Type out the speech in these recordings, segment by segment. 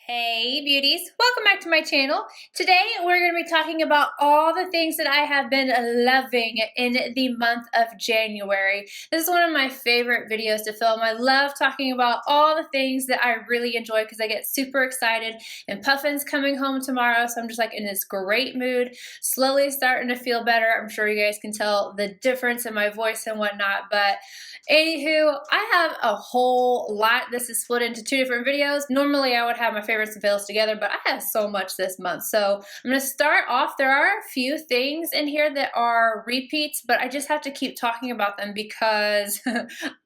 Hey beauties, welcome back to my channel. Today we're going to be talking about all the things that I have been loving in the month of January. This is one of my favorite videos to film. I love talking about all the things that I really enjoy because I get super excited, and Puffin's coming home tomorrow, so I'm just like in this great mood, slowly starting to feel better. I'm sure you guys can tell the difference in my voice and whatnot, but anywho, I have a whole lot. This is split into two different videos. Normally I would have my favorites and fails together, but I have so much this month. So I'm going to start off. There are a few things in here that are repeats, but I just have to keep talking about them because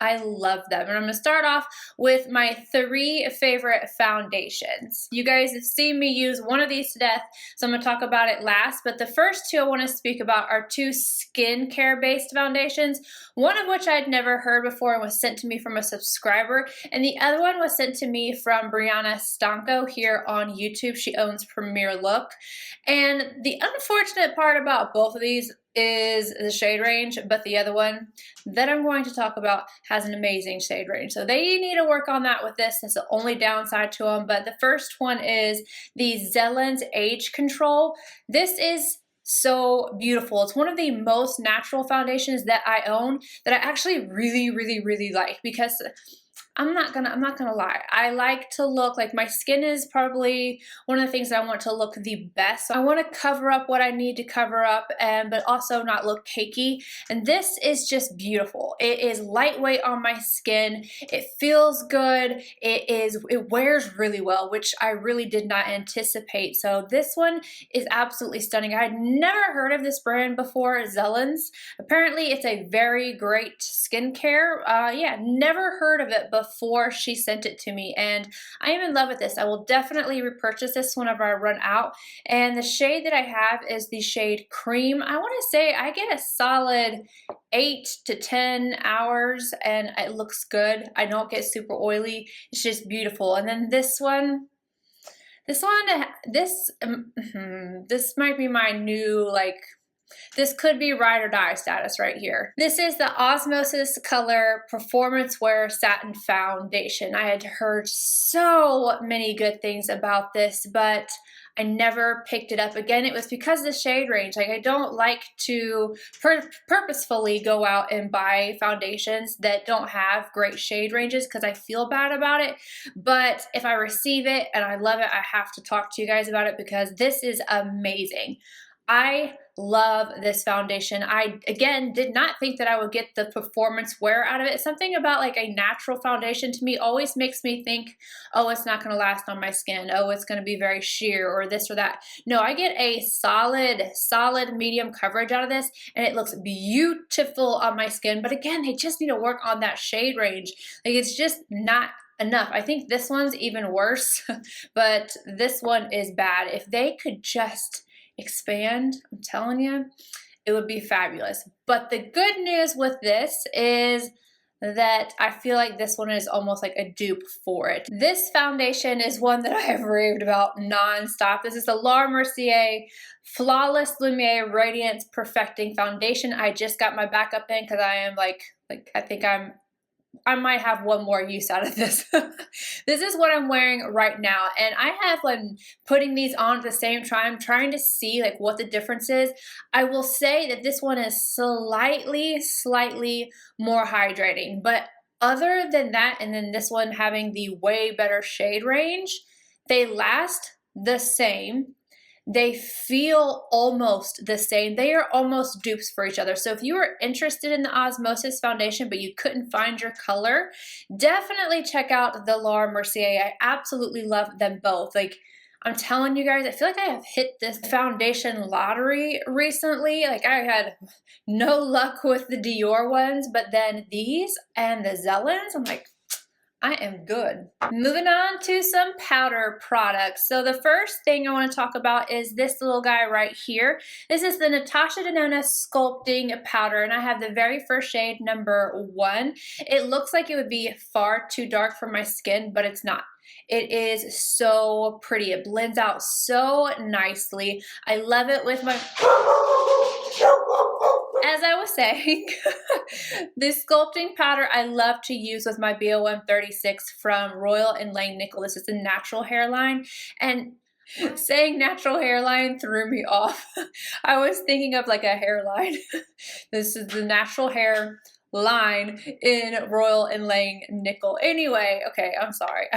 I love them. And I'm going to start off with my 3 favorite foundations. You guys have seen me use one of these to death, so I'm going to talk about it last. But the first 2 I want to speak about are 2 skincare based foundations, one of which I'd never heard before and was sent to me from a subscriber, and the other one was sent to me from Brianna Stanko here on YouTube. She owns Premier Look. And the unfortunate part about both of these is the shade range, but the other one that I'm going to talk about has an amazing shade range. So they need to work on that with this. That's the only downside to them. But the first one is the Zelens Age Control. This is so beautiful. It's one of the most natural foundations that I own that I actually really like, because I'm not gonna lie. I like to look like my skin is probably one of the things that I want to look the best. So I want to cover up what I need to cover up, but also not look cakey. And this is just beautiful. It is lightweight on my skin. It feels good. It wears really well, which I really did not anticipate. So this one is absolutely stunning. I had never heard of this brand before, Zelens. Apparently, it's a very great skincare. Yeah, never heard of it before she sent it to me, and I am in love with this. I will definitely repurchase this whenever I run out. And the shade that I have is the shade Cream. I want to say I get a solid 8 to 10 hours and it looks good. I don't get super oily. It's just beautiful. And then this might be my new, like, this could be ride or die status right here. This is the Osmosis Color Performance Wear Satin Foundation. I had heard so many good things about this, but I never picked it up. Again, it was because of the shade range. Like, I don't like to purposefully go out and buy foundations that don't have great shade ranges because I feel bad about it. But if I receive it and I love it, I have to talk to you guys about it because this is amazing. I love this foundation. I, again, did not think that I would get the performance wear out of it. Something about like a natural foundation to me always makes me think, oh, it's not going to last on my skin. Oh, it's going to be very sheer or this or that. No, I get a solid medium coverage out of this, and it looks beautiful on my skin. But again, they just need to work on that shade range. Like, it's just not enough. I think this one's even worse, but this one is bad. If they could just expand, I'm telling you, it would be fabulous. But the good news with this is that I feel like this one is almost like a dupe for it. This foundation is one that I have raved about nonstop. This is the Laura Mercier Flawless Lumiere Radiance Perfecting Foundation. I just got my backup in because I am like I think I might have one more use out of this. This is what I'm wearing right now, and I have been putting these on at the same time, trying to see like what the difference is. I will say that this one is slightly more hydrating, but other than that, and then this one having the way better shade range, they last the same. They feel almost the same. They are almost dupes for each other. So if you are interested in the Osmosis foundation, but you couldn't find your color, definitely check out the Laura Mercier. I absolutely love them both. Like, I'm telling you guys, I feel like I have hit this foundation lottery recently. Like, I had no luck with the Dior ones, but then these and the Zelens, I'm like, I am good. Moving on to some powder products. So the first thing I want to talk about is this little guy right here. This is the Natasha Denona Sculpting Powder, and I have the very first shade, number 1. It looks like it would be far too dark for my skin, but it's not. It is so pretty. It blends out so nicely. I love it with my... as I was saying, this sculpting powder I love to use with my BALM 36 from Royal and Lang Nickel. This is a natural hairline, and saying natural hairline threw me off. I was thinking of like a hairline. This is the natural hair line in Royal and Lang Nickel. Anyway, okay, I'm sorry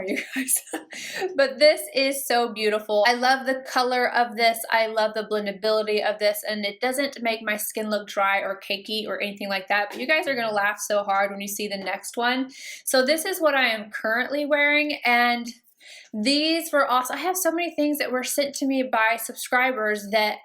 you guys. But this is so beautiful. I love the color of this. I love the blendability of this, and it doesn't make my skin look dry or cakey or anything like that. But you guys are gonna laugh so hard when you see the next one. So this is what I am currently wearing, and these were also, I have so many things that were sent to me by subscribers that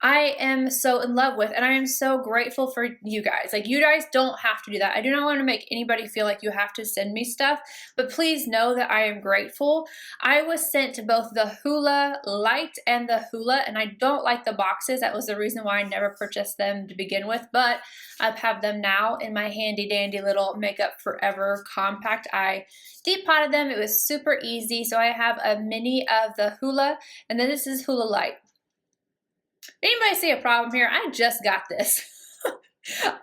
I am so in love with, and I am so grateful for you guys. Like, you guys don't have to do that. I do not want to make anybody feel like you have to send me stuff, but please know that I am grateful. I was sent both the Hula Light and the Hula, and I don't like the boxes. That was the reason why I never purchased them to begin with, but I have them now in my handy dandy little Makeup Forever compact. I deep potted them. It was super easy. So I have a mini of the Hula, and then this is Hula Light. Anybody see a problem here? I just got this.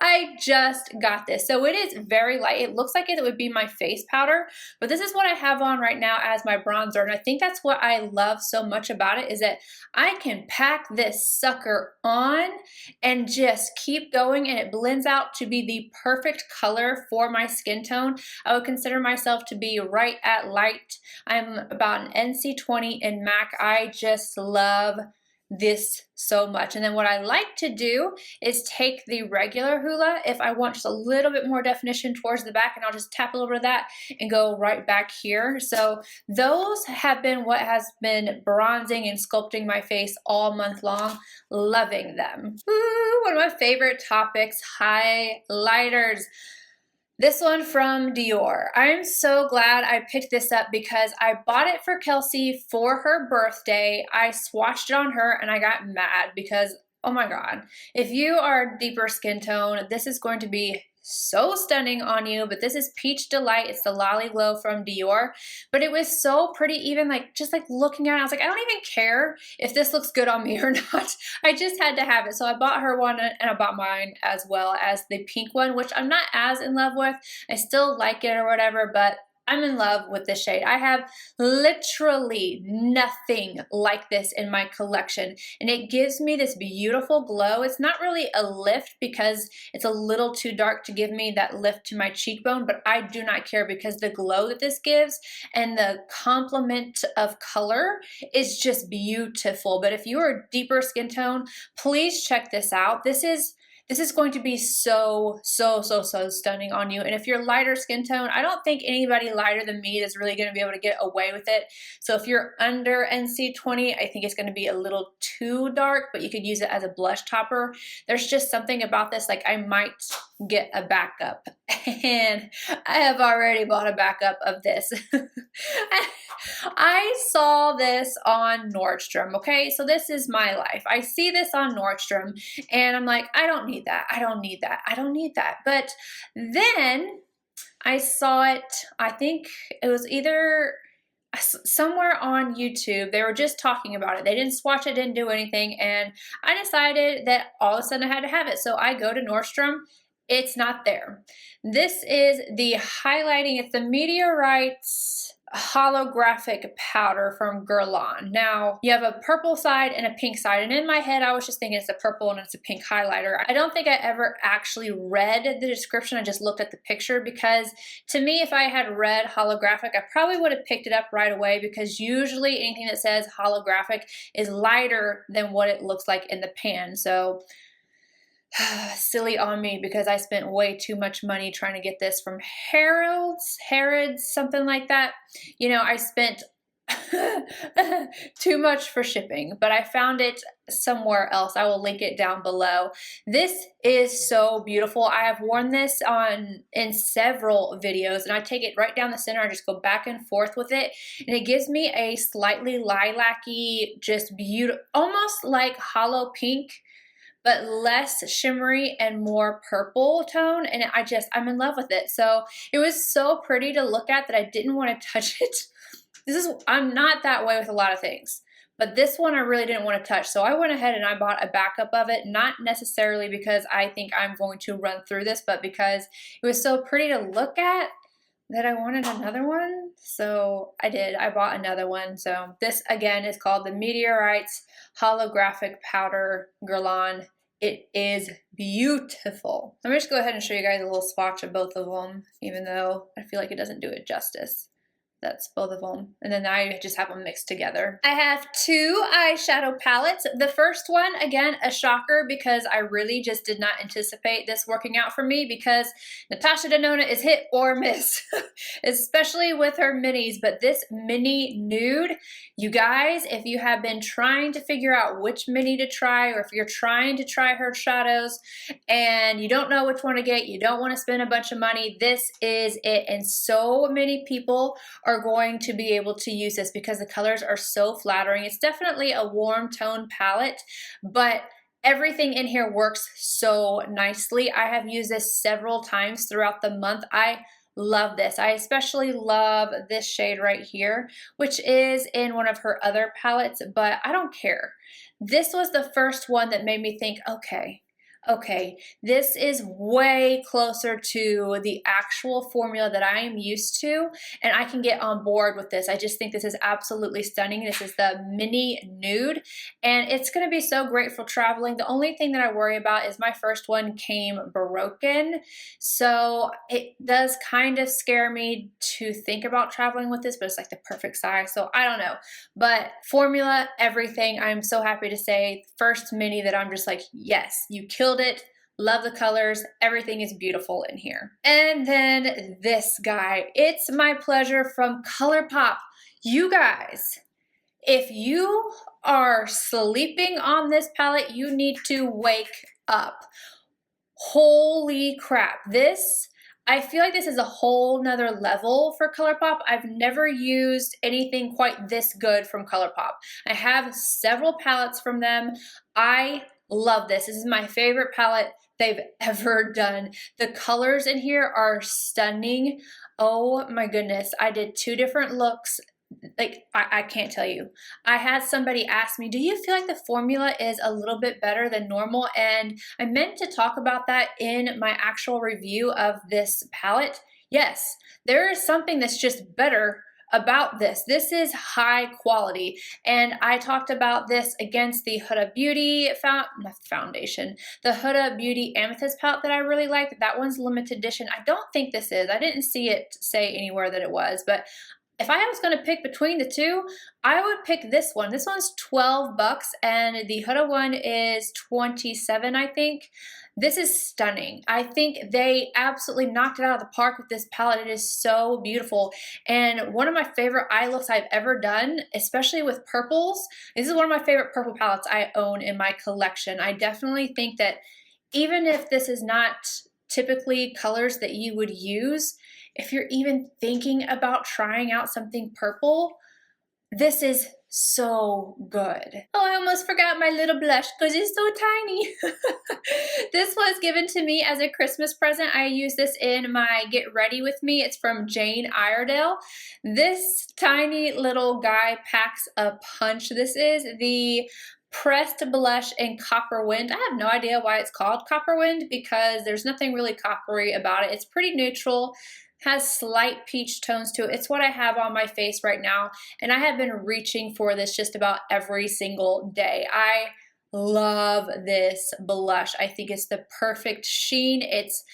I just got this. So it is very light. It looks like it would be my face powder, but this is what I have on right now as my bronzer. And I think that's what I love so much about it, is that I can pack this sucker on and just keep going, and it blends out to be the perfect color for my skin tone. I would consider myself to be right at light. I'm about an NC20 in MAC. I just love this so much. And then what I like to do is take the regular Hula if I want just a little bit more definition towards the back, and I'll just tap a little bit of that and go right back here. So those have been what has been bronzing and sculpting my face all month long. Loving them. Ooh, one of my favorite topics, highlighters. This one from Dior. I'm so glad I picked this up because I bought it for Kelsey for her birthday. I swatched it on her and I got mad because, oh my God, if you are deeper skin tone, this is going to be so stunning on you. But this is Peach Delight. It's the Lolli Glow from Dior, but it was so pretty. Even like just like looking at it, I was like, I don't even care if this looks good on me or not. I just had to have it. So I bought her one, and I bought mine as well as the pink one, which I'm not as in love with. I still like it or whatever, but I'm in love with this shade. I have literally nothing like this in my collection, and it gives me this beautiful glow. It's not really a lift because it's a little too dark to give me that lift to my cheekbone, but I do not care because the glow that this gives and the complement of color is just beautiful. But if you are deeper skin tone, please check this out. This is going to be so stunning on you. And if you're lighter skin tone, I don't think anybody lighter than me is really going to be able to get away with it. So if you're under NC20, I think it's going to be a little too dark, but you could use it as a blush topper. There's just something about this, like I might get a backup, and I have already bought a backup of this. I saw this on Nordstrom, okay? So this is my life. I see this on Nordstrom, and I'm like, I don't need that. I don't need that. I don't need that. But then I saw it, I think it was either somewhere on YouTube. They were just talking about it. They didn't swatch it, didn't do anything, and I decided that all of a sudden I had to have it. So I go to Nordstrom. It's not there. This is the highlighting. It's the Meteorites holographic powder from Guerlain. Now, you have a purple side and a pink side, and in my head, I was just thinking it's a purple and it's a pink highlighter. I don't think I ever actually read the description. I just looked at the picture because to me, if I had read holographic, I probably would have picked it up right away because usually anything that says holographic is lighter than what it looks like in the pan. So silly on me because I spent way too much money trying to get this from Harrods, something like that. You know, I spent too much for shipping, but I found it somewhere else. I will link it down below. This is so beautiful. I have worn this in several videos, and I take it right down the center. I just go back and forth with it, and it gives me a slightly lilac-y, just beautiful, almost like hollow pink, but less shimmery and more purple tone, and I'm in love with it. So it was so pretty to look at that I didn't want to touch it. I'm not that way with a lot of things, but this one I really didn't want to touch. So I went ahead and I bought a backup of it, not necessarily because I think I'm going to run through this, but because it was so pretty to look at that I wanted another one. So I did, I bought another one. So this again is called the Meteorites Holographic Powder Guerlain. It is beautiful. I'm just gonna go ahead and show you guys a little swatch of both of them, even though I feel like it doesn't do it justice. That's both of them. And then I just have them mixed together. I have two eyeshadow palettes. The first one, again, a shocker because I really just did not anticipate this working out for me because Natasha Denona is hit or miss, especially with her minis. But this mini nude, you guys, if you have been trying to figure out which mini to try, or if you're trying to try her shadows and you don't know which one to get, you don't want to spend a bunch of money, this is it. And so many people are going to be able to use this because the colors are so flattering. It's definitely a warm tone palette, but everything in here works so nicely. I have used this several times throughout the month. I love this. I especially love this shade right here, which is in one of her other palettes, but I don't care. This was the first one that made me think, okay, this is way closer to the actual formula that I am used to, and I can get on board with this. I just think this is absolutely stunning. This is the Mini Nude, and it's going to be so great for traveling. The only thing that I worry about is my first one came broken, so it does kind of scare me to think about traveling with this, but it's like the perfect size, so I don't know. But formula, everything, I'm so happy to say, first mini that I'm just like, yes, you killed it. Love the colors. Everything is beautiful in here. And then this guy, It's My Pleasure from Colourpop. You guys, if you are sleeping on this palette, you need to wake up. Holy crap. I feel like this is a whole nother level for Colourpop. I've never used anything quite this good from Colourpop. I have several palettes from them. I love this. This is my favorite palette they've ever done. The colors in here are stunning. Oh my goodness. I did 2 different looks. Like, I can't tell you. I had somebody ask me, do you feel like the formula is a little bit better than normal? And I meant to talk about that in my actual review of this palette. Yes, there is something that's just better about this. This is high quality, and I talked about this against the Huda Beauty foundation, the Huda Beauty Amethyst palette that I really like. That one's limited edition. I don't think this is. I didn't see it say anywhere that it was, but if I was going to pick between the two, I would pick this one. This one's 12 bucks and the Huda one is 27, I think. This is stunning. I think they absolutely knocked it out of the park with this palette. It is so beautiful. And one of my favorite eye looks I've ever done, especially with purples. This is one of my favorite purple palettes I own in my collection. I definitely think that even if this is not typically colors that you would use, if you're even thinking about trying out something purple, this is so good. Oh, I almost forgot my little blush because it's so tiny. This was given to me as a Christmas present. I use this in my Get Ready With Me. It's from Jane Iredale. This tiny little guy packs a punch. This is the Pressed Blush in Copper Wind. I have no idea why it's called Copper Wind because there's nothing really coppery about it. It's pretty neutral, has slight peach tones to it. It's what I have on my face right now, and I have been reaching for this just about every single day. I love this blush. I think it's the perfect sheen. It's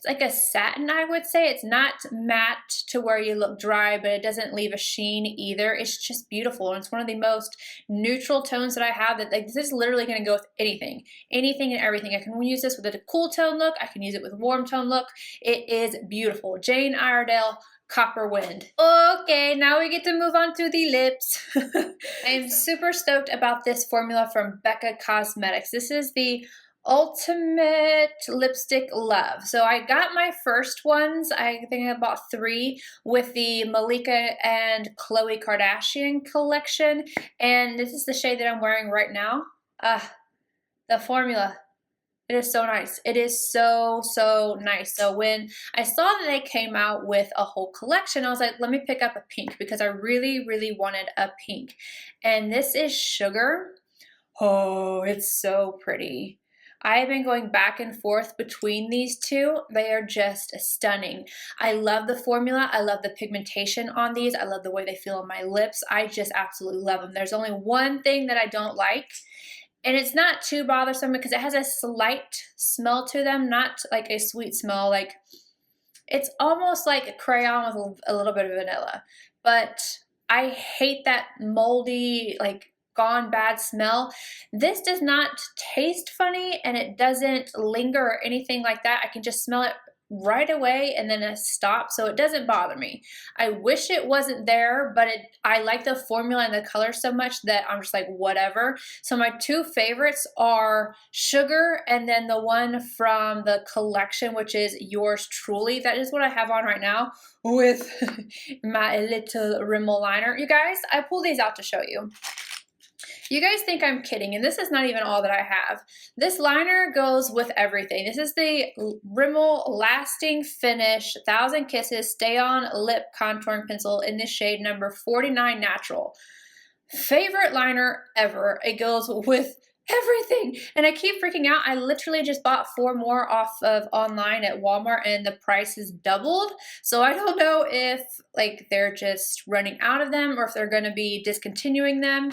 like a satin, I would say. It's not matte to where you look dry, but it doesn't leave a sheen either. It's just beautiful, and it's one of the most neutral tones that I have. That, like, this is literally going to go with anything and everything. I can use this with a cool tone look. I can use it with a warm tone look. It is beautiful. Jane Iredale, Copper Wind. Okay, now we get to move on to the lips. I'm super stoked about this formula from Becca Cosmetics. This is the Ultimate Lipstick Love. So I got my first ones, I think I bought 3, with the Malika and Khloe Kardashian collection, and this is the shade that I'm wearing right now. The formula, It is so nice. It is so, so nice. So when I saw that they came out with a whole collection, I was like, let me pick up a pink because I really, really wanted a pink. And this is Sugar. Oh, it's so pretty. I have been going back and forth between these two. They are just stunning. I love the formula. I love the pigmentation on these. I love the way they feel on my lips. I just absolutely love them. There's only one thing that I don't like, and it's not too bothersome because it has a slight smell to them, not like a sweet smell. Like, it's almost like a crayon with a little bit of vanilla. But I hate that moldy, like, gone bad smell. This does not taste funny, and it doesn't linger or anything like that. I can just smell it right away and then it stops, so it doesn't bother me. I wish it wasn't there, but I like the formula and the color so much that I'm just like, whatever. So my two favorites are Sugar and then the one from the collection, which is Yours Truly. That is what I have on right now with my little Rimmel liner. You guys, I pulled these out to show you. You guys think I'm kidding, and this is not even all that I have. This liner goes with everything. This is the Rimmel Lasting Finish 1000 Kisses Stay On Lip Contouring Pencil in this shade number 49 Natural. Favorite liner ever. It goes with everything, and I keep freaking out. I literally just bought 4 more off of online at Walmart, and the price has doubled. So I don't know if like they're just running out of them or if they're going to be discontinuing them.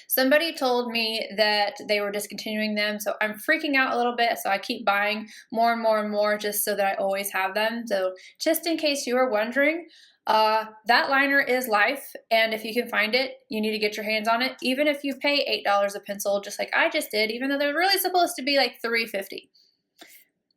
Somebody told me that they were discontinuing them, so I'm freaking out a little bit, so I keep buying more and more and more just so that I always have them. So just in case you were wondering, that liner is life, and if you can find it, you need to get your hands on it, even if you pay $8 a pencil, just like I just did, even though they're really supposed to be like $3.50.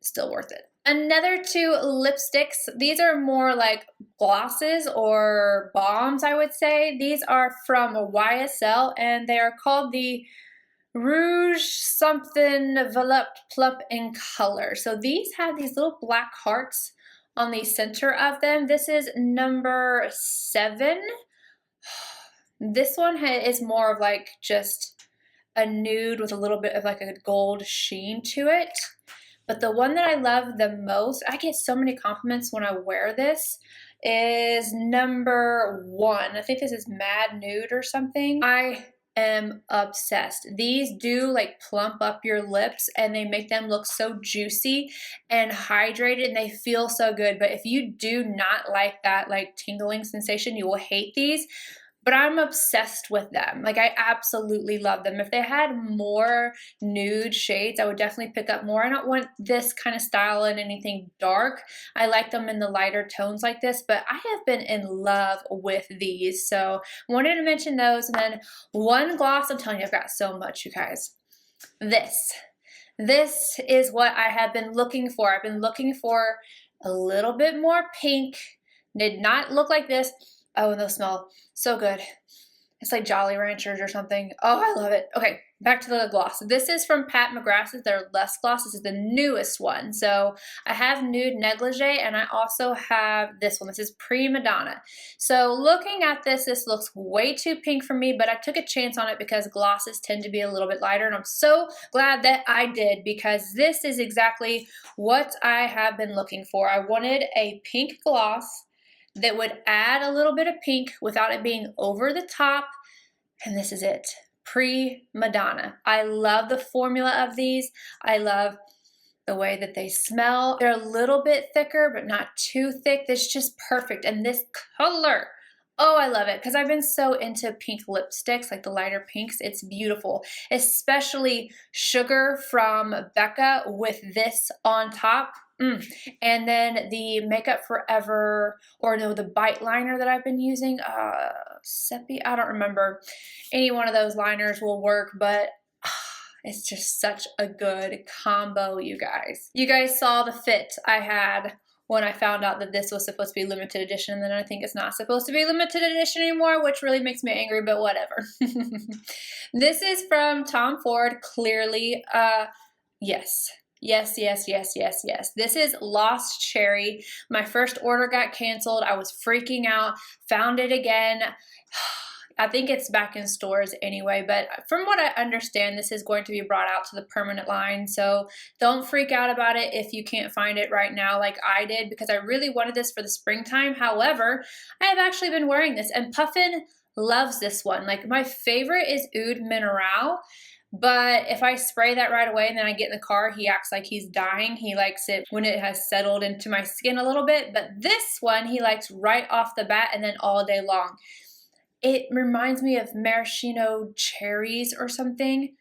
Still worth it. Another 2 lipsticks. These are more like glosses or balms, I would say. These are from YSL, and they are called the Rouge something Enveloped Plump in Color. So these have these little black hearts on the center of them. This is number 7. This one is more of like just a nude with a little bit of like a gold sheen to it. But the one that I love the most, I get so many compliments when I wear this, is number 1. I think this is Mad Nude or something. I am obsessed. These do like plump up your lips, and they make them look so juicy and hydrated, and they feel so good. But if you do not like that like tingling sensation, you will hate these. But I'm obsessed with them. Like, I absolutely love them. If they had more nude shades, I would definitely pick up more. I don't want this kind of style in anything dark. I like them in the lighter tones like this, but I have been in love with these. So I wanted to mention those. And then one gloss, I'm telling you, I've got so much, you guys. This is what I have been looking for. I've been looking for a little bit more pink. Did not look like this. Oh, and those smell so good. It's like Jolly Ranchers or something. Oh, I love it. Okay, back to the gloss. This is from Pat McGrath's. Their Less Gloss. This is the newest one. So I have Nude Negligee, and I also have this one. This is Prima Donna. So looking at this, this looks way too pink for me, but I took a chance on it because glosses tend to be a little bit lighter, and I'm so glad that I did because this is exactly what I have been looking for. I wanted a pink gloss that would add a little bit of pink without it being over the top, and this is it. Prima Donna. I love the formula of these. I love the way that they smell. They're a little bit thicker, but not too thick. This is just perfect, and this color, oh, I love it because I've been so into pink lipsticks, like the lighter pinks. It's beautiful, especially Sugar from Becca with this on top. And then the Makeup Forever, or no, the Bite liner that I've been using, Seppi, I don't remember. Any one of those liners will work, but it's just such a good combo, you guys. You guys saw the fit I had when I found out that this was supposed to be limited edition, and then I think it's not supposed to be limited edition anymore, which really makes me angry, but whatever. This is from Tom Ford, Clearly. Yes. Yes, yes, yes, yes, yes. This is Lost Cherry. My first order got canceled. I was freaking out. Found it again. I think it's back in stores anyway, but from what I understand, this is going to be brought out to the permanent line. So don't freak out about it if you can't find it right now like I did, because I really wanted this for the springtime. However, I have actually been wearing this, and Puffin loves this one. Like, my favorite is Oud Mineral. But if I spray that right away and then I get in the car, he acts like he's dying. He likes it when it has settled into my skin a little bit. But this one, he likes right off the bat and then all day long. It reminds me of maraschino cherries or something,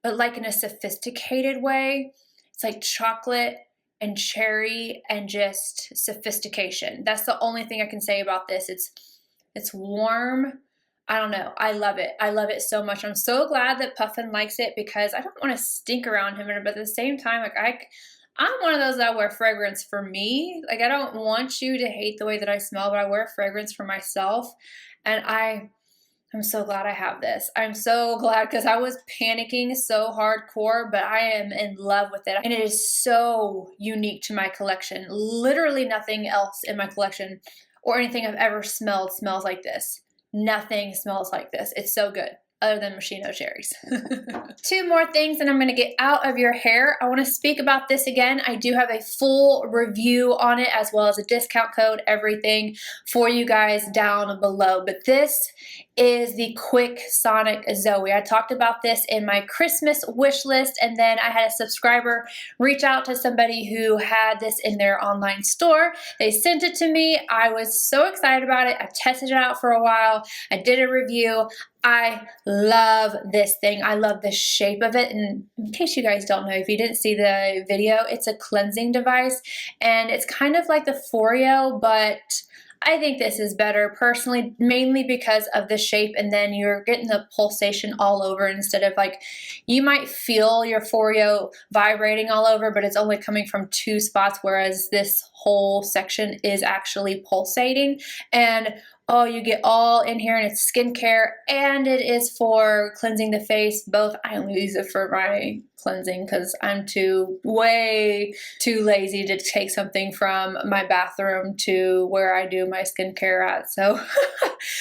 but like in a sophisticated way. It's like chocolate and cherry and just sophistication. That's the only thing I can say about this. It's warm. I don't know. I love it. I love it so much. I'm so glad that Puffin likes it, because I don't want to stink around him, but at the same time, like I'm one of those that wear fragrance for me. Like, I don't want you to hate the way that I smell, but I wear fragrance for myself. And I'm so glad I have this. I'm so glad, because I was panicking so hardcore, but I am in love with it. And it is so unique to my collection. Literally nothing else in my collection or anything I've ever smelled smells like this. Nothing smells like this. It's so good, other than maraschino cherries. Two more things and I'm gonna get out of your hair. I wanna speak about this again. I do have a full review on it, as well as a discount code, everything for you guys down below. But this is the Quicksonic Zoe. I talked about this in my Christmas wish list, and then I had a subscriber reach out to somebody who had this in their online store. They sent it to me. I was so excited about it. I tested it out for a while. I did a review. I love this thing. I love the shape of it. And in case you guys don't know, if you didn't see the video, it's a cleansing device, and it's kind of like the Foreo, but I think this is better personally, mainly because of the shape, and then you're getting the pulsation all over instead of, like, you might feel your Foreo vibrating all over, but it's only coming from two spots, whereas this whole section is actually pulsating. And oh, you get all in here, and it's skincare and it is for cleansing the face. Both. I only use it for my cleansing because I'm way too lazy to take something from my bathroom to where I do my skincare at. So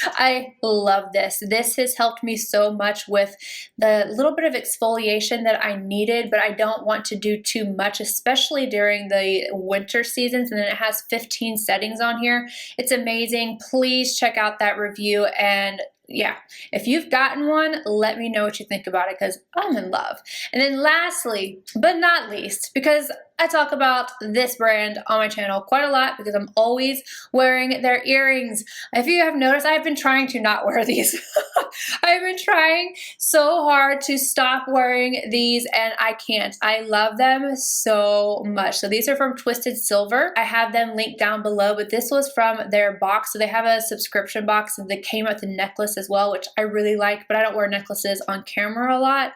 I love this. This has helped me so much with the little bit of exfoliation that I needed, but I don't want to do too much, especially during the winter seasons. And then it has 15 settings on here. It's amazing. Please check out that review, and yeah, if you've gotten one, let me know what you think about it, because I'm in love. And then lastly, but not least, because I talk about this brand on my channel quite a lot because I'm always wearing their earrings. If you have noticed, I've been trying to not wear these. I've been trying so hard to stop wearing these, and I can't. I love them so much. So these are from Twisted Silver. I have them linked down below, but this was from their box. So they have a subscription box that came with a necklace as well, which I really like, but I don't wear necklaces on camera a lot.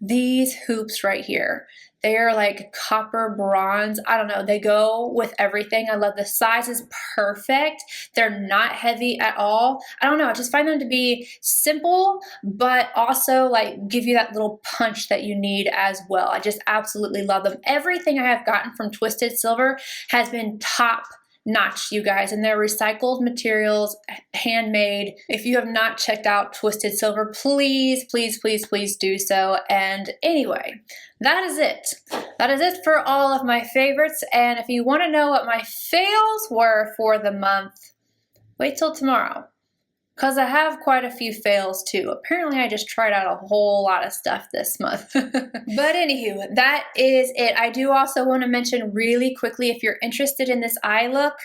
These hoops right here, they are like copper bronze. I don't know, they go with everything. I love the size is perfect. They're not heavy at all. I don't know, I just find them to be simple, but also like give you that little punch that you need as well. I just absolutely love them. Everything I have gotten from Twisted Silver has been top notch, you guys, and they're recycled materials, handmade. If you have not checked out Twisted Silver, please, please, please, please do so. And anyway, that is it. That is it for all of my favorites. And if you want to know what my fails were for the month, wait till tomorrow, because I have quite a few fails too. Apparently I just tried out a whole lot of stuff this month. But anywho, that is it. I do also want to mention really quickly, if you're interested in this eye look,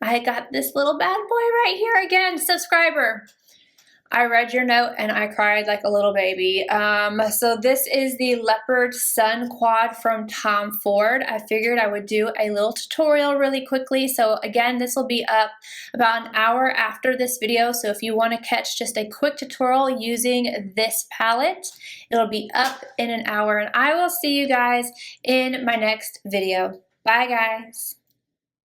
I got this little bad boy right here again, subscriber. I read your note and I cried like a little baby. So this is the Leopard Sun Quad from Tom Ford. I figured I would do a little tutorial really quickly. So again, this will be up about an hour after this video. So if you want to catch just a quick tutorial using this palette, it'll be up in an hour. And I will see you guys in my next video. Bye guys.